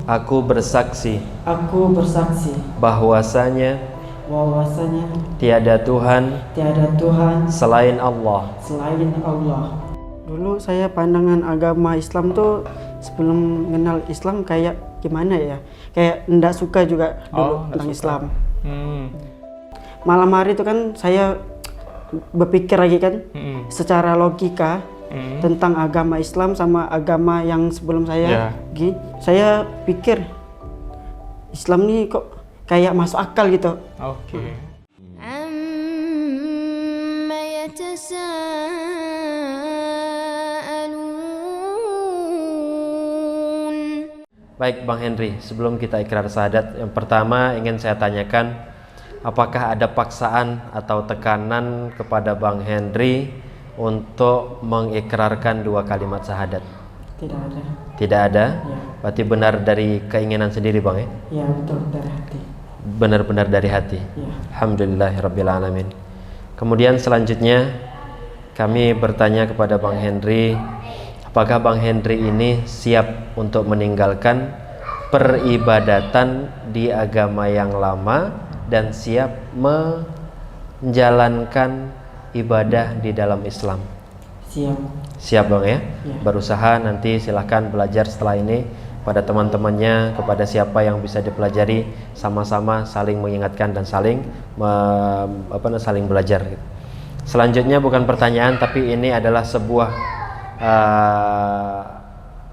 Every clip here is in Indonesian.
Aku bersaksi Aku bersaksi bahwasanya bahwasanya tiada Tuhan tiada Tuhan selain Allah. selain Allah. Dulu saya pandangan agama Islam tuh sebelum kenal Islam kayak gimana ya? Kayak enggak suka juga dulu tentang Islam. Malam hari itu kan saya berpikir lagi kan secara logika tentang agama Islam sama agama yang sebelum saya saya pikir Islam nih kok kayak masuk akal gitu. Oke. عما يتساءلون. Baik Bang Henry, sebelum kita ikrar syahadat, yang pertama ingin saya tanyakan, apakah ada paksaan atau tekanan kepada Bang Henry untuk mengikrarkan dua kalimat syahadat? Tidak ada. Tidak ada? Ya. Berarti benar dari keinginan sendiri Bang ya? Ya betul, dari hati. Benar-benar dari hati. Ya. Alhamdulillahirrabbilalamin. Kemudian selanjutnya kami bertanya kepada Bang Henry, apakah Bang Henry ini siap untuk meninggalkan peribadatan di agama yang lama dan siap menjalankan ibadah di dalam Islam? Siap. Siap Bang ya? Ya. Berusaha, nanti silahkan belajar setelah ini pada teman-temannya, kepada siapa yang bisa dipelajari, sama-sama saling mengingatkan dan saling saling belajar gitu. Selanjutnya bukan pertanyaan, tapi ini adalah sebuah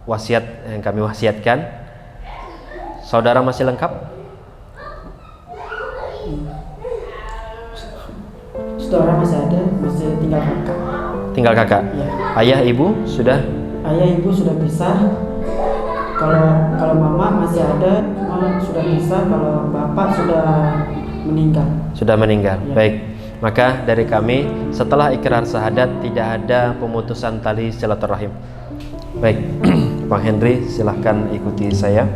wasiat yang kami wasiatkan. Saudara masih lengkap? Saudara masih ada, masih tinggal kakak. Tinggal kakak? Ya. Ayah, ibu sudah? Ayah ibu sudah pisah. Kalau mama masih ada, mama sudah pisah. Kalau bapak sudah meninggal. Sudah meninggal. Ya. Baik. Maka dari kami setelah ikrar syahadat tidak ada pemutusan tali silaturahim. Baik. Bang Henry silahkan ikuti saya.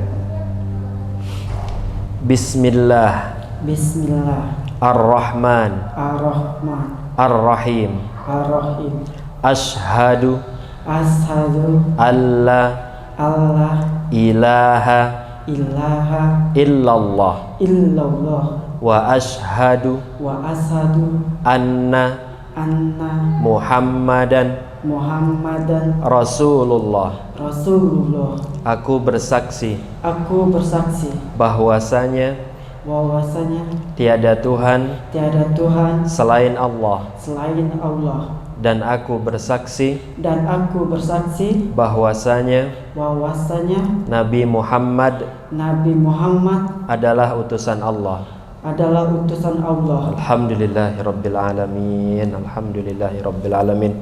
Bismillah. Bismillah. Ar-Rahman. Ar-Rahman. Ar-Rahim. Ar-Rahim. Ashhadu Ashhadu alla alla ilaha ilaha illallah illallah wa ashhadu wa ashhadu anna anna Muhammadan Muhammadan Rasulullah. Rasulullah. Aku bersaksi Aku bersaksi bahwasanya bahwasanya tiada Tuhan tiada Tuhan selain Allah, selain Allah, dan aku bersaksi dan aku bersaksi bahwasanya bahwasanya Nabi Muhammad Nabi Muhammad adalah utusan Allah. adalah utusan Allah. Alhamdulillahirabbil alamin. Alhamdulillahirabbil alamin.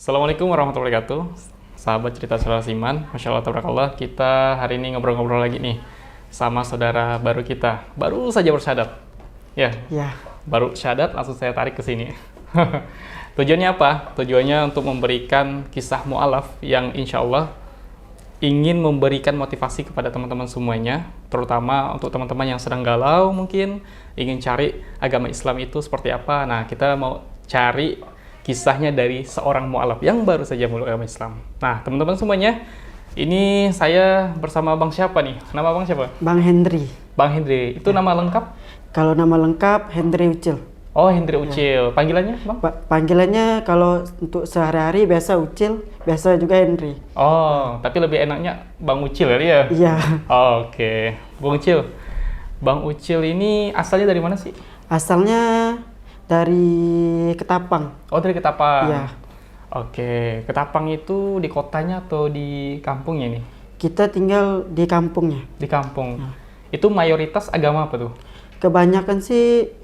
Assalamualaikum warahmatullahi wabarakatuh. Sahabat cerita saudara Siman, Masya Allah tabarakallah. Kita hari ini ngobrol-ngobrol lagi nih sama saudara baru kita. Baru saja bersyahadat. Ya, Ya, baru syahadat langsung saya tarik ke sini. Tujuannya apa? Tujuannya untuk memberikan kisah mu'alaf yang insya Allah ingin memberikan motivasi kepada teman-teman semuanya, terutama untuk teman-teman yang sedang galau mungkin ingin cari agama Islam itu seperti apa. Nah, kita mau cari kisahnya dari seorang mu'alaf yang baru saja meluk agama Islam. Nah, teman-teman semuanya, ini saya bersama Bang siapa nih? Nama Bang siapa? Bang Henry. Bang Hendri. Itu nama lengkap? Kalau nama lengkap Henry Ucil. Oh, Hendri Ucil. Panggilannya, Bang? Panggilannya kalau untuk sehari-hari biasa Ucil, biasa juga Henry. Oh, tapi lebih enaknya Bang Ucil kali ya? Iya. Oke. Bang Ucil. Bang Ucil ini asalnya dari mana sih? Asalnya dari Ketapang. Oh, dari Ketapang. Iya. Oke. Ketapang itu di kotanya atau di kampungnya nih? Kita tinggal di kampungnya. Di kampung. Itu mayoritas agama apa tuh? Kebanyakan sih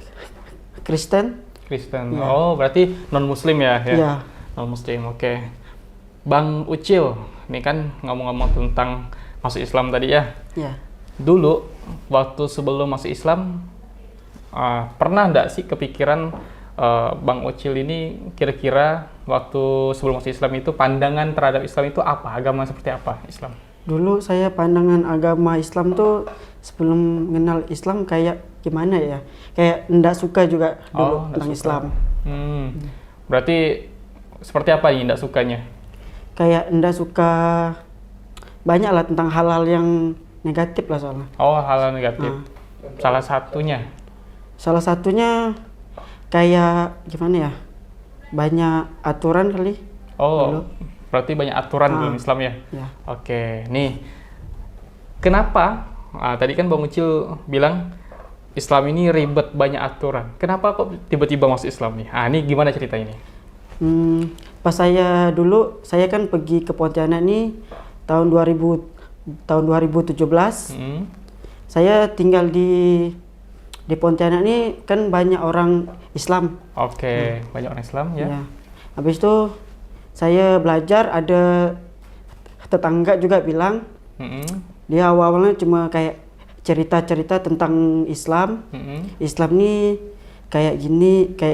Kristen. Kristen. Iya. Oh, berarti non-muslim ya? Iya. Non-muslim, oke. Bang Ucil, ini kan ngomong-ngomong tentang masuk Islam tadi ya. Iya. Dulu, waktu sebelum masuk Islam, pernah nggak sih kepikiran Bang Ucil ini kira-kira waktu sebelum masuk Islam itu pandangan terhadap Islam itu apa? Agama seperti apa Islam? Dulu saya pandangan agama Islam tuh sebelum mengenal Islam kayak gimana ya? Kayak ndak suka juga dulu tentang suka. Islam. Berarti seperti apa nih ndak sukanya? Kayak ndak suka banyak lah tentang hal-hal yang negatif lah soalnya. Oh, hal negatif. Salah satunya? Salah satunya kayak gimana ya? Banyak aturan kali. Oh, dulu. berarti banyak aturan dalam Islam ya? Ya. Oke, nih. Kenapa? Tadi kan Bang Ucil bilang Islam ini ribet, banyak aturan. Kenapa kok tiba-tiba masuk Islam nih? Ini gimana cerita ini? Pas saya dulu, saya kan pergi ke Pontianak nih tahun 2017. Saya tinggal di Pontianak nih kan banyak orang Islam. Oke, banyak orang Islam ya. Ya. Habis itu saya belajar, ada tetangga juga bilang, dia awalnya cuma kayak cerita-cerita tentang Islam. Islam nih kayak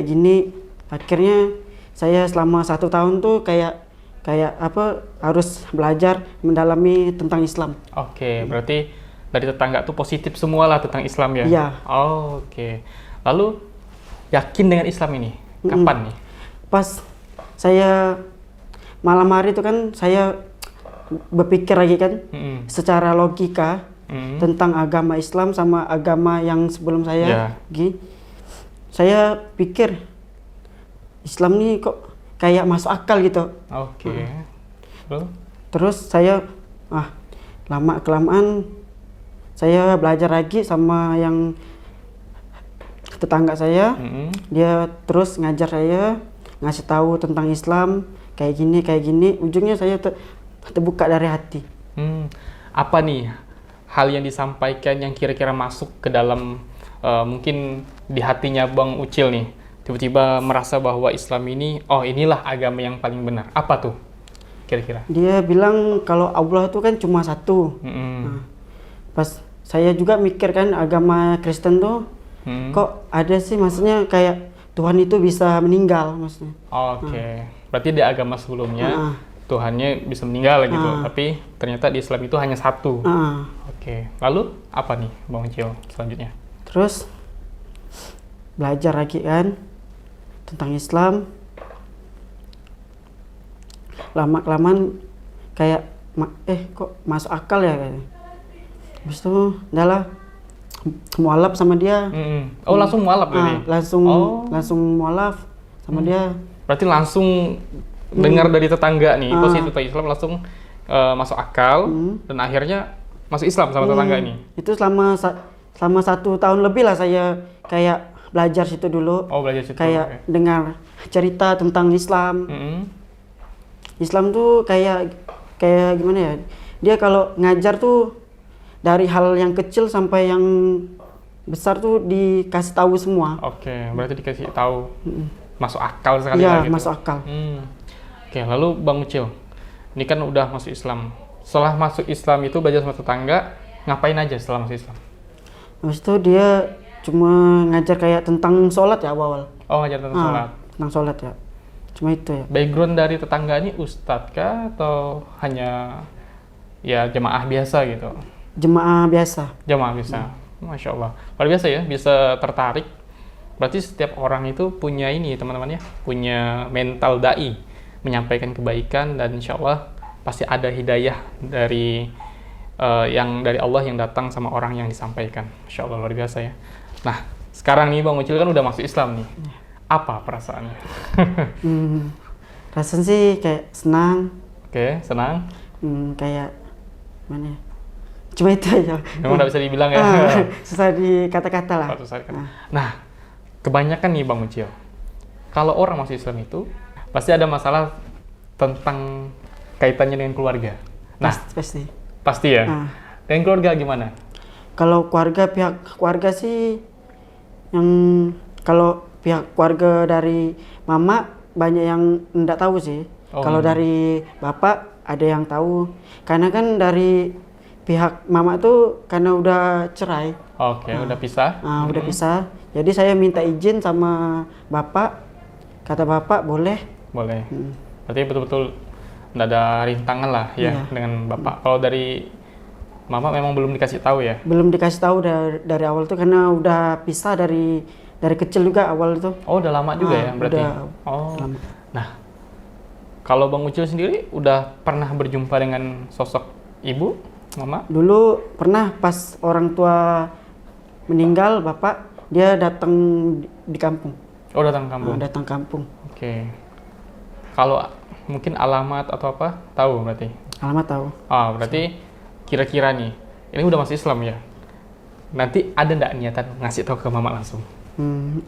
gini. Akhirnya saya selama 1 tahun tuh kayak apa harus belajar mendalami tentang Islam. Oke, berarti dari tetangga tuh positif semua lah tentang Islam ya? Iya. Oke. Lalu yakin dengan Islam ini? Kapan nih? Pas saya malam hari itu kan saya berpikir lagi kan secara logika tentang agama Islam sama agama yang sebelum saya. Saya pikir Islam nih kok kayak masuk akal gitu. Oke. Terus saya lama kelamaan saya belajar lagi sama yang tetangga saya. Dia terus ngajar saya, ngasih tahu tentang Islam kayak gini. Ujungnya saya terbuka dari hati. Apa nih hal yang disampaikan yang kira-kira masuk ke dalam mungkin di hatinya Bang Ucil nih? Tiba-tiba merasa bahwa Islam ini, inilah agama yang paling benar. Apa tuh kira-kira? Dia bilang kalau Allah itu kan cuma satu. Pas saya juga mikir kan agama Kristen tuh kok ada sih, maksudnya kayak Tuhan itu bisa meninggal maksudnya. Oke. Berarti di agama sebelumnya Tuhannya bisa meninggal gitu, tapi ternyata di Islam itu hanya satu. Oke. Lalu apa nih Bang Ucil selanjutnya? Terus belajar lagi kan tentang Islam, lama-kelamaan kayak kok masuk akal ya kayaknya. Habis itu udahlah mualaf sama dia. Langsung mualaf berarti? Langsung mualaf sama dia. Berarti langsung dengar dari tetangga nih positif Islam, langsung masuk akal dan akhirnya masuk Islam sama tetangga ini. Itu selama 1 tahun lebih lah saya kayak belajar situ dulu. Belajar situ. Kayak dengar cerita tentang Islam. Islam tuh kayak gimana ya? Dia kalau ngajar tuh dari hal yang kecil sampai yang besar tuh dikasih tahu semua. Oke, berarti dikasih tahu. Masuk akal sekali lah gitu. Masuk akal. Oke, lalu Bang Ucil, ini kan udah masuk Islam. Setelah masuk Islam itu belajar sama tetangga, ngapain aja setelah masuk Islam? Habis itu dia cuma ngajar kayak tentang sholat ya awal. Ngajar tentang sholat. Tentang sholat ya. Cuma itu ya. Background dari tetangga ini ustadz kah atau hanya ya jemaah biasa gitu? Jemaah biasa. Jemaah biasa. Masya Allah. Luar biasa ya, bisa tertarik. Berarti setiap orang itu punya ini teman-teman ya, punya mental da'i, menyampaikan kebaikan, dan insya Allah pasti ada hidayah dari yang dari Allah yang datang sama orang yang disampaikan. Masya Allah, luar biasa ya. Nah, sekarang nih Bang Ucil kan udah masuk Islam nih. Apa perasaannya? Rasanya sih kayak senang. Oke, senang. Kayak mana ya? Cuma itu aja. Memang nggak bisa dibilang ya. Susah dikata-kata lah. Nah, kebanyakan nih Bang Ucil, kalau orang masuk Islam itu pasti ada masalah tentang kaitannya dengan keluarga. Nah, pasti ya. Dengan keluarga gimana? Kalau pihak keluarga sih, kalau pihak keluarga dari mama banyak yang enggak tahu sih. Kalau dari bapak ada yang tahu. Karena kan dari pihak mama tuh karena udah cerai. Udah pisah. Udah pisah. Jadi saya minta izin sama bapak, kata bapak boleh. Boleh. Berarti betul-betul nggak ada rintangan lah ya dengan bapak. Kalau dari mama memang belum dikasih tahu ya? Belum dikasih tahu dari awal tuh karena udah pisah dari kecil juga awal itu. Oh, udah lama juga ya berarti? Udah lama. Nah, kalau Bang Ucil sendiri udah pernah berjumpa dengan sosok ibu, mama? Dulu pernah pas orang tua meninggal, bapak, dia datang di kampung. Oh, datang kampung? Datang kampung. Oke. Kalau mungkin alamat atau apa, tahu berarti? Alamat tahu. Ah, berarti kira-kira nih, ini udah masuk Islam ya? Nanti ada nggak niatan ngasih tahu ke mama langsung?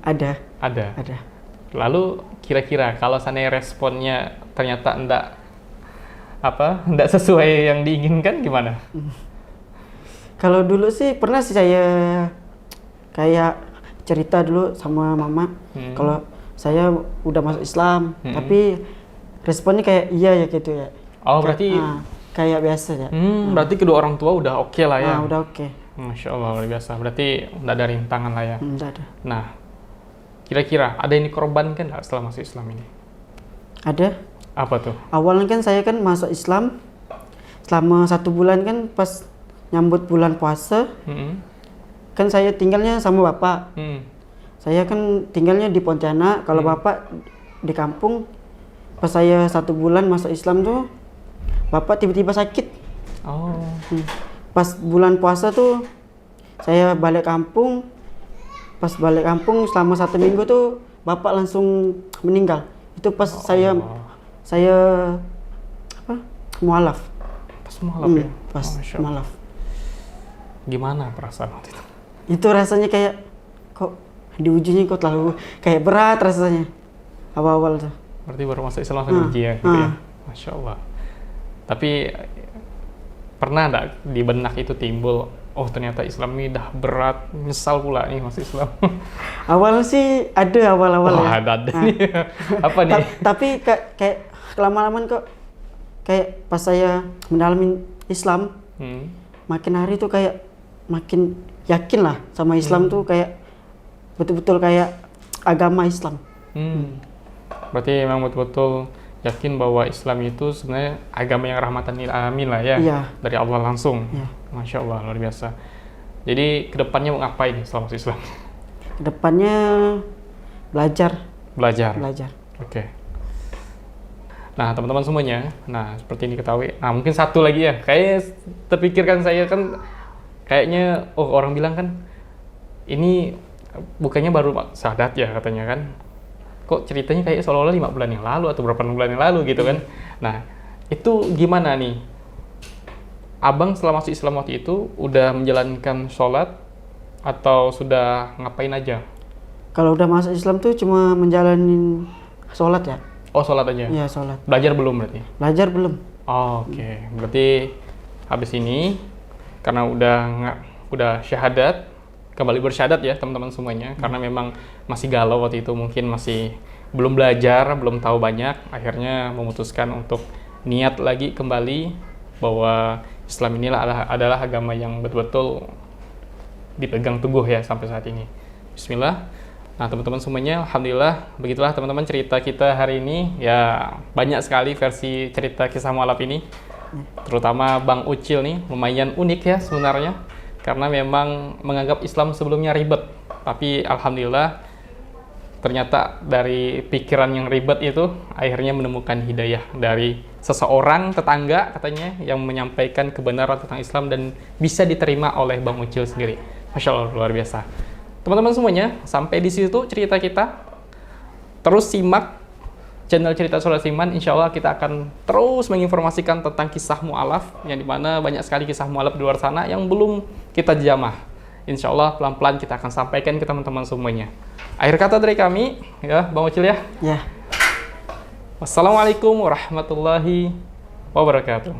Ada. Ada. Lalu kira-kira kalau seandainya responnya ternyata enggak sesuai yang diinginkan gimana? Kalau dulu sih pernah sih saya kayak cerita dulu sama mama kalau saya udah masuk Islam, tapi responnya kayak iya ya gitu ya. Oh, berarti kayak biasa ya. Berarti kedua orang tua udah oke lah ya. Udah oke. Masya Allah, luar biasa. Berarti nggak ada rintangan lah ya. Nggak ada. Nah, kira-kira ada yang dikorbankan nggak setelah masuk Islam ini? Ada. Apa tuh? Awalnya kan saya kan masuk Islam selama 1 bulan kan pas nyambut bulan puasa. Kan saya tinggalnya sama bapak. Saya kan tinggalnya di Pontianak, kalau bapak di kampung. Pas saya 1 bulan masuk Islam tuh, bapak tiba-tiba sakit. Oh. Pas bulan puasa tuh, saya balik kampung. Pas balik kampung selama 1 minggu tuh, bapak langsung meninggal. Itu pas saya mualaf. Pas mualaf ya? Pas mualaf. Gimana perasaan waktu itu? Itu rasanya kayak kok di ujungnya kok terlalu kayak berat rasanya awal-awal tuh. Berarti baru masuk Islam langsung uji ya gitu ya? Masya Allah. Tapi pernah nggak di benak itu timbul, oh ternyata Islam ini dah berat, nyesal pula nih masuk Islam? Awal sih ada awal-awal ya. Ada nih. Apa nih? Tapi kayak lama-lama kok kayak pas saya mendalami Islam, makin hari tuh kayak makin yakin lah sama Islam tuh kayak betul-betul kayak agama Islam. Berarti memang betul-betul yakin bahwa Islam itu sebenarnya agama yang rahmatan lil alamin lah ya, dari Allah langsung. Masya Allah, luar biasa. Jadi kedepannya mau ngapain setelah masuk Islam? Kedepannya belajar. Oke. Nah, teman-teman semuanya, nah seperti ini ketahui. Nah, mungkin satu lagi ya, kayak terpikirkan saya kan kayaknya, orang bilang kan ini bukannya baru syahadat ya katanya kan. Kok ceritanya kayak seolah-olah 5 bulan yang lalu atau berapa bulan yang lalu gitu kan. Nah, itu gimana nih? Abang setelah masuk Islam waktu itu udah menjalankan sholat atau sudah ngapain aja? Kalau udah masuk Islam tuh cuma menjalanin sholat ya. Oh, sholat aja? Iya, sholat. Belajar belum berarti? Belajar belum. Oh, oke. Berarti habis ini karena udah syahadat, kembali bersyahadat ya teman-teman semuanya, karena memang masih galau waktu itu, mungkin masih belum belajar, belum tahu banyak, akhirnya memutuskan untuk niat lagi kembali bahwa Islam inilah adalah agama yang betul-betul dipegang teguh ya sampai saat ini. Bismillah. Nah, teman-teman semuanya, alhamdulillah begitulah teman-teman cerita kita hari ini. Ya, banyak sekali versi cerita kisah mualaf ini. Terutama Bang Ucil nih lumayan unik ya sebenarnya, karena memang menganggap Islam sebelumnya ribet, tapi alhamdulillah ternyata dari pikiran yang ribet itu akhirnya menemukan hidayah dari seseorang tetangga katanya yang menyampaikan kebenaran tentang Islam dan bisa diterima oleh Bang Ucil sendiri. Masya Allah, luar biasa. Teman-teman semuanya, sampai di situ cerita kita. Terus simak channel Cerita Saudara Iman, insya Allah kita akan terus menginformasikan tentang kisah mu'alaf, yang dimana banyak sekali kisah mu'alaf di luar sana yang belum kita jamah. Insya Allah pelan-pelan kita akan sampaikan ke teman-teman semuanya. Akhir kata dari kami, ya Bang Ucil ya. Ya. Wassalamualaikum warahmatullahi wabarakatuh.